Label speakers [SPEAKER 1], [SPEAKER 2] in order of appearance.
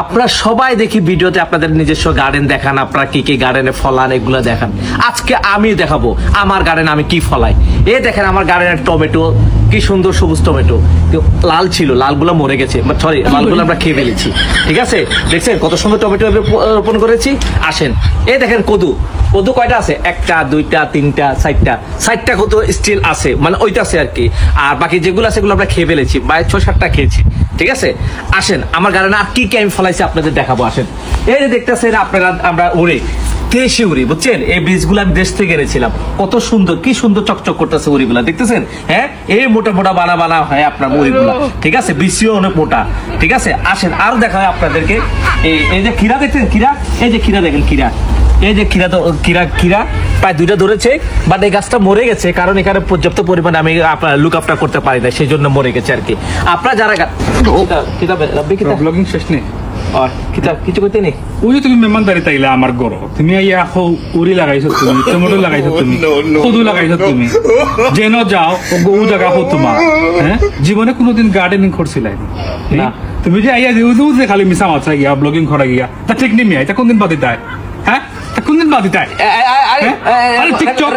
[SPEAKER 1] আপনারা সবাই দেখি ভিডিওতে আপনাদের নিজস্ব গার্ডেন দেখান, আপনারা কি কি গার্ডেনে ফলান এগুলো দেখান। আজকে আমি দেখাবো আমার গার্ডেনে আমি কি ফলাই। এই দেখেন আমার গার্ডেনের টমেটো, কি সুন্দর সবুজ টমেটো, লাল ছিল, লালগুলো মরে গেছে, সরি লালগুলো আমরা খেয়ে ফেলেছি। ঠিক আছে, দেখছেন কত সুন্দর টমেটো রোপণ করেছি। আসেন, এই দেখেন কদু, কদু কয়টা আছে? একটা, দুইটা, তিনটা, চারটা কদু স্টিল আছে, মানে ওইটা আছে আর কি। আর বাকি যেগুলো আছে সেগুলো আমরা খেয়ে ফেলেছি, প্রায় 6-7টা খেয়েছি। ঠিক আছে, আসেন আমার গার্ডেনে আর কি কি আমি ফলাইছি আপনাদের দেখাবো। আসেন, এই যে দেখতেছেন আপনারা, আমরা উড়ে দেশি উড়ি, বুঝছেন? এই বীজগুলো আমি দেশ থেকে এনেছিলাম। কত সুন্দর, কি সুন্দর চকচক করতেছে উড়িগুলা, দেখতেছেন? হ্যাঁ, এই মোটা মোটা বানা হয় আপনার উড়িগুলা। ঠিক আছে, বিসিও অনেক মোটা। ঠিক আছে, আসেন আরো দেখা হয় আপনাদেরকে। এই যে খিরা দেখছেন, খিরা, এই যে খিরা দেখেন, খিরা, এই যে খিরা প্রায় 2টা ধরেছে, বাট এই গাছটা মরে গেছে কারণ এখানে পর্যাপ্ত পরিমাণে আমি আপনার লুক আপটা করতে পারি না, সেই জন্য মরে গেছে আর কি। আপনারা যারা
[SPEAKER 2] ব্লগিং শেষ নেই
[SPEAKER 1] কিছু করতে নেই,
[SPEAKER 2] ওই যে তুমি মেহমানদারি তাইলে আমার গরো, তুমি আইয়া উড়ি লাগাইছো, তুমি টমেটো লাগাইছো, তুমি কদু লাগাইছো, তুমি যেন যাও ও জায়গা হো তোমার। হ্যাঁ, জীবনে কোনোদিন গার্ডেনিং করছিলাই না? তুমি যে আইয়া যে খালি মিশা মাছ গিয়া ব্লগিং করা গিয়া, তা ঠিক নেই, এটা কোনদিন বাদ দিতে হয়? হ্যাঁ, কোনদিন বাদ দিতে হয়? টিকটক